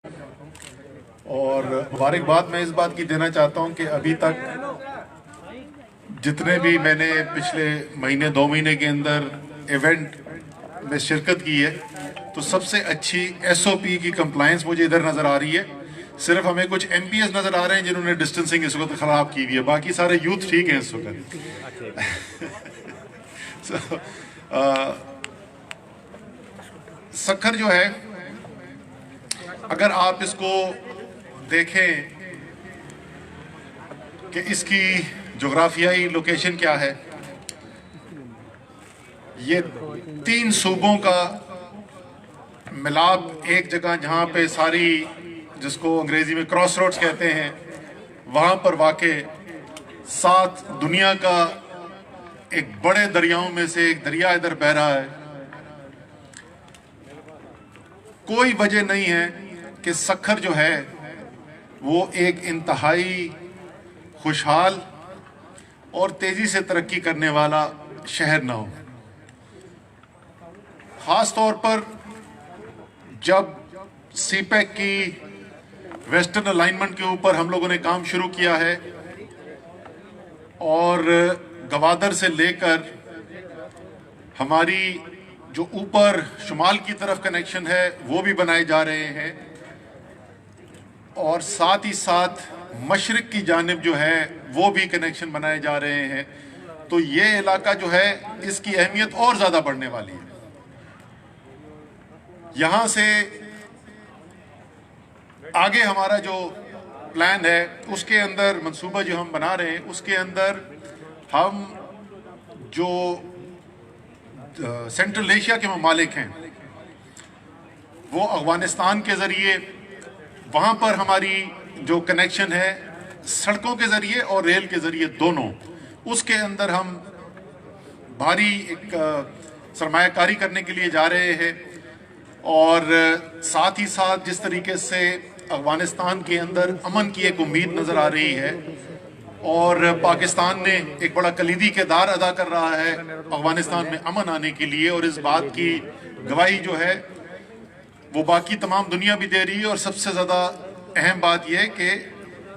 اور مبارکباد میں اس بات کی دینا چاہتا ہوں کہ ابھی تک جتنے بھی میں نے پچھلے مہینے 2 مہینے کے اندر ایونٹ میں شرکت کی ہے تو سب سے اچھی ایس او پی کی کمپلائنس مجھے ادھر نظر آ رہی ہے. صرف ہمیں کچھ ایم پی ایس نظر آ رہے ہیں جنہوں نے ڈسٹنسنگ اس وقت خراب کی ہوئی ہے، باقی سارے یوتھ ٹھیک ہیں اس وقت. سکھر جو ہے، اگر آپ اس کو دیکھیں کہ اس کی جغرافیائی لوکیشن کیا ہے، یہ 3 صوبوں کا ملاپ ایک جگہ جہاں پہ ساری، جس کو انگریزی میں کراس روڈز کہتے ہیں، وہاں پر واقع 7 دنیا کا ایک بڑے دریاؤں میں سے ایک دریا ادھر بہہ رہا ہے. کوئی وجہ نہیں ہے کہ سکھر جو ہے وہ ایک انتہائی خوشحال اور تیزی سے ترقی کرنے والا شہر نہ ہو. خاص طور پر جب سی پیک کی ویسٹرن الائنمنٹ کے اوپر ہم لوگوں نے کام شروع کیا ہے اور گوادر سے لے کر ہماری جو اوپر شمال کی طرف کنیکشن ہے وہ بھی بنائے جا رہے ہیں، اور ساتھ ہی ساتھ مشرق کی جانب جو ہے وہ بھی کنیکشن بنائے جا رہے ہیں، تو یہ علاقہ جو ہے اس کی اہمیت اور زیادہ بڑھنے والی ہے. یہاں سے آگے ہمارا جو پلان ہے، اس کے اندر منصوبہ جو ہم بنا رہے ہیں، اس کے اندر ہم جو سینٹرل ایشیا کے ممالک ہیں وہ افغانستان کے ذریعے، وہاں پر ہماری جو کنیکشن ہے سڑکوں کے ذریعے اور ریل کے ذریعے دونوں، اس کے اندر ہم بھاری ایک سرمایہ کاری کرنے کے لیے جا رہے ہیں. اور ساتھ ہی ساتھ جس طریقے سے افغانستان کے اندر امن کی ایک امید نظر آ رہی ہے اور پاکستان نے ایک بڑا کلیدی کردار ادا کر رہا ہے افغانستان میں امن آنے کے لیے، اور اس بات کی گواہی جو ہے وہ باقی تمام دنیا بھی دے رہی ہے. اور سب سے زیادہ اہم بات یہ ہے کہ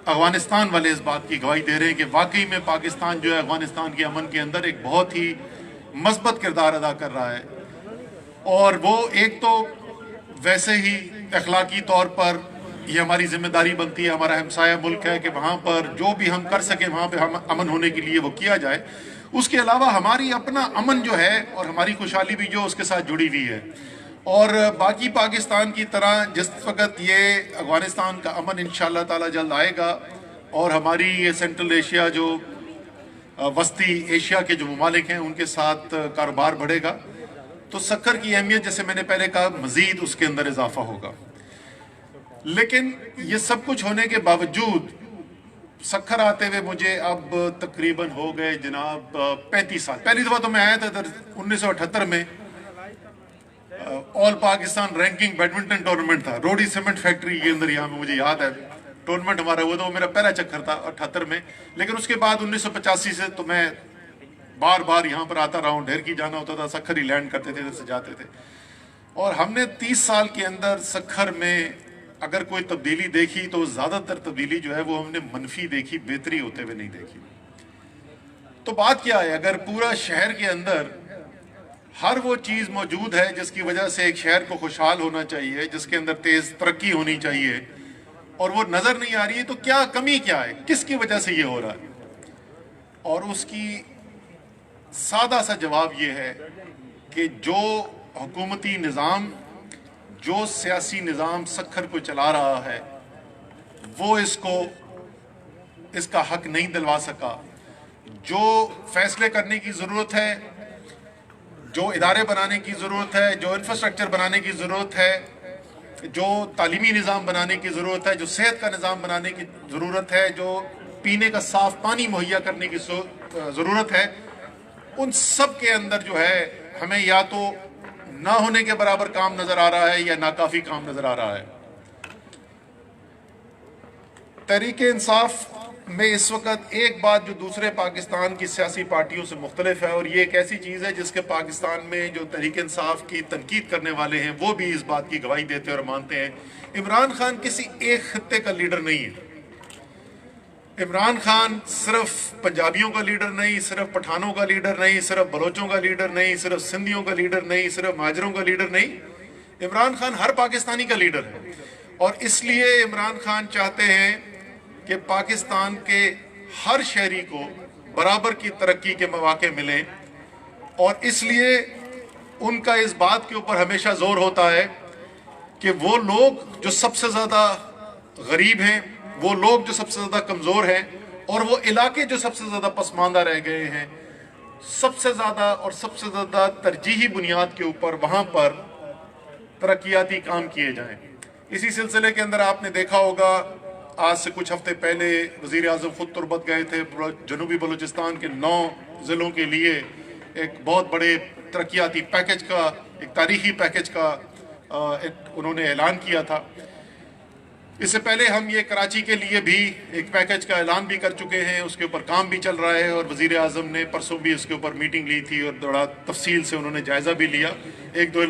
افغانستان والے اس بات کی گواہی دے رہے ہیں کہ واقعی میں پاکستان جو ہے افغانستان کے امن کے اندر ایک بہت ہی مثبت کردار ادا کر رہا ہے. اور وہ ایک تو ویسے ہی اخلاقی طور پر یہ ہماری ذمہ داری بنتی ہے، ہمارا ہمسایہ ملک ہے، کہ وہاں پر جو بھی ہم کر سکیں وہاں پہ ہم امن ہونے کے لیے وہ کیا جائے. اس کے علاوہ ہماری اپنا امن جو ہے اور ہماری خوشحالی بھی جو اس کے ساتھ جڑی ہوئی ہے. اور باقی پاکستان کی طرح جس وقت یہ افغانستان کا امن انشاءاللہ تعالی جلد آئے گا اور ہماری یہ سینٹرل ایشیا جو وسطی ایشیا کے جو ممالک ہیں ان کے ساتھ کاروبار بڑھے گا، تو سکھر کی اہمیت، جیسے میں نے پہلے کہا، مزید اس کے اندر اضافہ ہوگا. لیکن یہ سب کچھ ہونے کے باوجود سکھر آتے ہوئے مجھے اب تقریباً ہو گئے جناب 35 سال. پہلی دفعہ تو میں آیا تھا 1978 میں، آل پاکستان رینکنگ بیڈمنٹن ٹورنمنٹ تھا روڈی سیمنٹ فیکٹری کے اندر، یہاں میں مجھے یاد ہے ٹورنمنٹ ہمارا ہوا تھا. وہ میرا پہلا چکر تھا 78 میں. لیکن اس کے بعد 1985 سے تو میں بار بار یہاں پر آتا رہا ہوں. ڈھیر کی جانا ہوتا تھا، سکھر ہی لینڈ کرتے تھے، ادھر سے جاتے تھے. اور ہم نے 30 سال کے اندر سکھر میں اگر کوئی تبدیلی دیکھی تو زیادہ تر تبدیلی جو ہے وہ ہم نے منفی دیکھی، بہتری ہوتے ہوئے نہیں دیکھی. تو بات کیا ہے، اگر پورا شہر کے اندر ہر وہ چیز موجود ہے جس کی وجہ سے ایک شہر کو خوشحال ہونا چاہیے، جس کے اندر تیز ترقی ہونی چاہیے، اور وہ نظر نہیں آ رہی ہے، تو کیا کمی کیا ہے، کس کی وجہ سے یہ ہو رہا ہے؟ اور اس کی سادہ سا جواب یہ ہے کہ جو حکومتی نظام، جو سیاسی نظام سکھر کو چلا رہا ہے وہ اس کا حق نہیں دلوا سکا. جو فیصلے کرنے کی ضرورت ہے، جو ادارے بنانے کی ضرورت ہے، جو انفراسٹرکچر بنانے کی ضرورت ہے، جو تعلیمی نظام بنانے کی ضرورت ہے، جو صحت کا نظام بنانے کی ضرورت ہے، جو پینے کا صاف پانی مہیا کرنے کی ضرورت ہے، ان سب کے اندر جو ہے ہمیں یا تو نہ ہونے کے برابر کام نظر آ رہا ہے یا ناکافی کام نظر آ رہا ہے. تحریک انصاف میں اس وقت ایک بات جو دوسرے پاکستان کی سیاسی پارٹیوں سے مختلف ہے، اور یہ ایک ایسی چیز ہے جس کے پاکستان میں جو تحریک انصاف کی تنقید کرنے والے ہیں وہ بھی اس بات کی گواہی دیتے اور مانتے ہیں، عمران خان کسی ایک خطے کا لیڈر نہیں ہے۔ عمران خان صرف پنجابیوں کا لیڈر نہیں، صرف پٹھانوں کا لیڈر نہیں، صرف بلوچوں کا لیڈر نہیں، صرف سندھیوں کا لیڈر نہیں، صرف مہاجروں کا لیڈر نہیں، عمران خان ہر پاکستانی کا لیڈر ہے۔ اور اس لیے عمران خان چاہتے ہیں کہ پاکستان کے ہر شہری کو برابر کی ترقی کے مواقع ملیں، اور اس لیے ان کا اس بات کے اوپر ہمیشہ زور ہوتا ہے کہ وہ لوگ جو سب سے زیادہ غریب ہیں، وہ لوگ جو سب سے زیادہ کمزور ہیں، اور وہ علاقے جو سب سے زیادہ پسماندہ رہ گئے ہیں، سب سے زیادہ اور سب سے زیادہ ترجیحی بنیاد کے اوپر وہاں پر ترقیاتی کام کیے جائیں۔ اسی سلسلے کے اندر آپ نے دیکھا ہوگا آج سے کچھ ہفتے پہلے وزیر اعظم خود تربت گئے تھے، جنوبی بلوچستان کے 9 ضلعوں کے لیے ایک بہت بڑے ترقیاتی پیکج کا، ایک تاریخی پیکج کا انہوں نے اعلان کیا تھا۔ اس سے پہلے ہم یہ کراچی کے لیے بھی ایک پیکج کا اعلان بھی کر چکے ہیں، اس کے اوپر کام بھی چل رہا ہے، اور وزیر اعظم نے پرسوں بھی اس کے اوپر میٹنگ لی تھی اور بڑا تفصیل سے انہوں نے جائزہ بھی لیا۔ ایک دو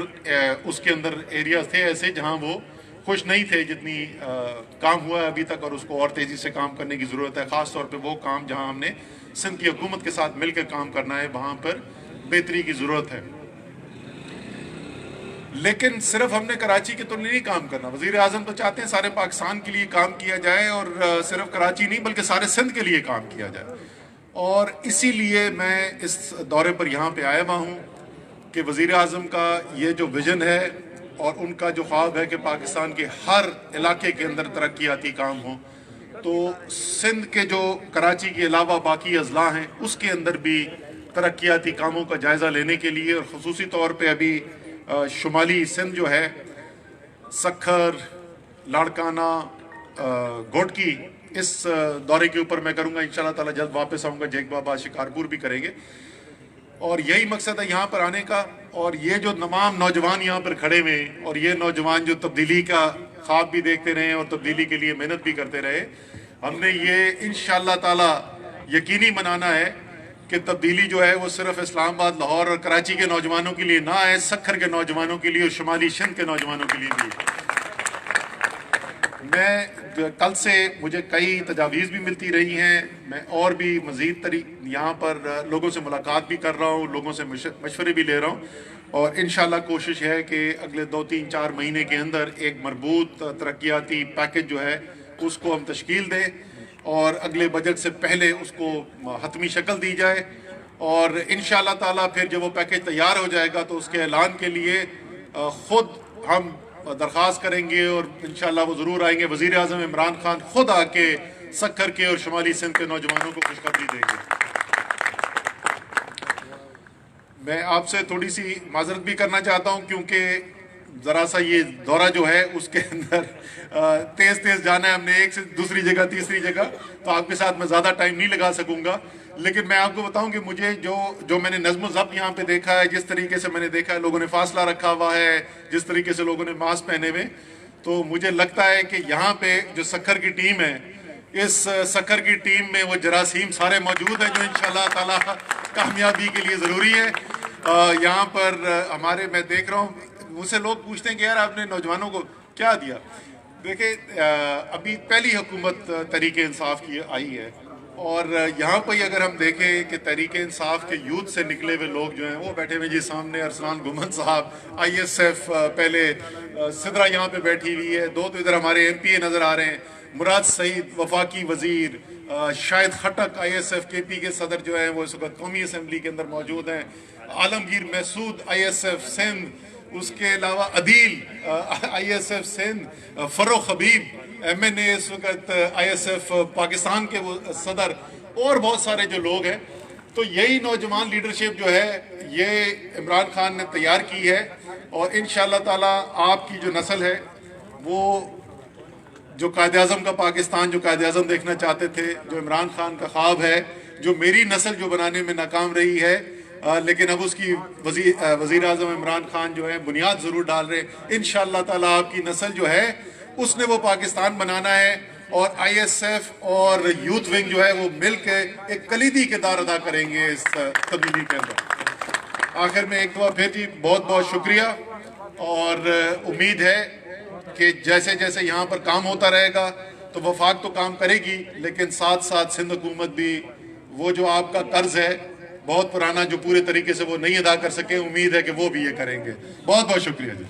اس کے اندر ایریاز تھے ایسے جہاں وہ خوش نہیں تھے جتنی کام ہوا ہے ابھی تک، اور اس کو اور تیزی سے کام کرنے کی ضرورت ہے، خاص طور پہ وہ کام جہاں ہم نے سندھ کی حکومت کے ساتھ مل کر کام کرنا ہے، وہاں پر بہتری کی ضرورت ہے۔ لیکن صرف ہم نے کراچی کے تو نہیں کام کرنا، وزیر اعظم تو چاہتے ہیں سارے پاکستان کے لیے کام کیا جائے، اور صرف کراچی نہیں بلکہ سارے سندھ کے لیے کام کیا جائے۔ اور اسی لیے میں اس دورے پر یہاں پہ آیا ہوا ہوں کہ وزیر اعظم کا یہ جو ویژن ہے اور ان کا جو خواب ہے کہ پاکستان کے ہر علاقے کے اندر ترقیاتی کام ہوں، تو سندھ کے جو کراچی کے علاوہ باقی اضلاع ہیں اس کے اندر بھی ترقیاتی کاموں کا جائزہ لینے کے لیے، اور خصوصی طور پہ ابھی شمالی سندھ جو ہے، سکھر، لاڑکانہ، گھوٹکی، اس دورے کے اوپر میں کروں گا انشاءاللہ تعالی، جلد واپس آؤں گا، جیک بابا، شکارپور بھی کریں گے، اور یہی مقصد ہے یہاں پر آنے کا۔ اور یہ جو تمام نوجوان یہاں پر کھڑے ہوئے ہیں، اور یہ نوجوان جو تبدیلی کا خواب بھی دیکھتے رہے اور تبدیلی کے لیے محنت بھی کرتے رہے، ہم نے یہ انشاءاللہ تعالی یقینی بنانا ہے کہ تبدیلی جو ہے وہ صرف اسلام آباد، لاہور اور کراچی کے نوجوانوں کے لیے نہ ہے، سکھر کے نوجوانوں کے لیے اور شمالی سندھ کے نوجوانوں کے لیے بھی۔ میں کل سے مجھے کئی تجاویز بھی ملتی رہی ہیں، میں اور بھی مزید یہاں پر لوگوں سے ملاقات بھی کر رہا ہوں، لوگوں سے مشورے بھی لے رہا ہوں، اور انشاءاللہ کوشش ہے کہ اگلے 2-3-4 مہینے کے اندر ایک مربوط ترقیاتی پیکج جو ہے اس کو ہم تشکیل دیں، اور اگلے بجٹ سے پہلے اس کو حتمی شکل دی جائے، اور انشاءاللہ تعالیٰ پھر جب وہ پیکج تیار ہو جائے گا تو اس کے اعلان کے لیے خود ہم درخواست کریں گے، اور انشاءاللہ وہ ضرور آئیں گے۔ وزیر اعظم عمران خان خود آ کے سکھر کے اور شمالی سندھ کے نوجوانوں کو خوشخبری دیں گے۔ میں آپ سے تھوڑی سی معذرت بھی کرنا چاہتا ہوں کیونکہ ذرا سا یہ دورہ جو ہے اس کے اندر تیز تیز جانا ہے ہم نے، ایک سے دوسری جگہ تیسری جگہ، تو آپ کے ساتھ میں زیادہ ٹائم نہیں لگا سکوں گا، لیکن میں آپ کو بتاؤں کہ مجھے جو میں نے نظم و ضبط یہاں پہ دیکھا ہے، جس طریقے سے میں نے دیکھا ہے لوگوں نے فاصلہ رکھا ہوا ہے، جس طریقے سے لوگوں نے ماسک پہنے ہوئے، تو مجھے لگتا ہے کہ یہاں پہ جو سکھر کی ٹیم ہے، اس سکھر کی ٹیم میں وہ جراثیم سارے موجود ہیں جو انشاءاللہ تعالیٰ کامیابی کے لیے ضروری ہے۔ یہاں پر ہمارے، میں دیکھ رہا ہوں مجھ سے لوگ پوچھتے ہیں کہ یار آپ نے نوجوانوں کو کیا دیا؟ دیکھیں ابھی پہلی حکومت تحریک انصاف کی آئی ہے، اور یہاں پہ اگر ہم دیکھیں کہ تحریک انصاف کے یوتھ سے نکلے ہوئے لوگ جو ہیں وہ بیٹھے ہوئے جی سامنے، ارسلان گھمن صاحب ISF، پہلے سدرا یہاں پہ بیٹھی ہوئی ہے، 2 تو ادھر ہمارے MP نظر آ رہے ہیں، مراد سعید وفاقی وزیر، شاہد خٹک ISF KP کے صدر جو ہیں وہ اس وقت قومی اسمبلی کے اندر موجود ہیں، عالمگیر محسود ISF سندھ، اس کے علاوہ عدیل ISF سندھ، فروخ حبیب MNA اس وقت ISF پاکستان کے وہ صدر، اور بہت سارے جو لوگ ہیں، تو یہی نوجوان لیڈرشپ جو ہے یہ عمران خان نے تیار کی ہے، اور انشاءاللہ تعالیٰ آپ کی جو نسل ہے وہ جو قائد اعظم کا پاکستان، جو قائد اعظم دیکھنا چاہتے تھے، جو عمران خان کا خواب ہے، جو میری نسل جو بنانے میں ناکام رہی ہے، لیکن اب اس کی وزیر اعظم عمران خان جو ہے بنیاد ضرور ڈال رہے ہیں، انشاءاللہ تعالیٰ آپ کی نسل جو ہے اس نے وہ پاکستان بنانا ہے اور آئی ایس ایف اور یوتھ ونگ جو ہے وہ مل کے ایک کلیدی کردار ادا کریں گے اس تبدیلی کے اندر۔ آخر میں ایک دفعہ پھر جی بہت بہت شکریہ، اور امید ہے کہ جیسے جیسے یہاں پر کام ہوتا رہے گا تو وفاق تو کام کرے گی، لیکن ساتھ ساتھ سندھ حکومت بھی وہ جو آپ کا قرض ہے بہت پرانا جو پورے طریقے سے وہ نہیں ادا کر سکے، امید ہے کہ وہ بھی یہ کریں گے۔ بہت بہت شکریہ جی۔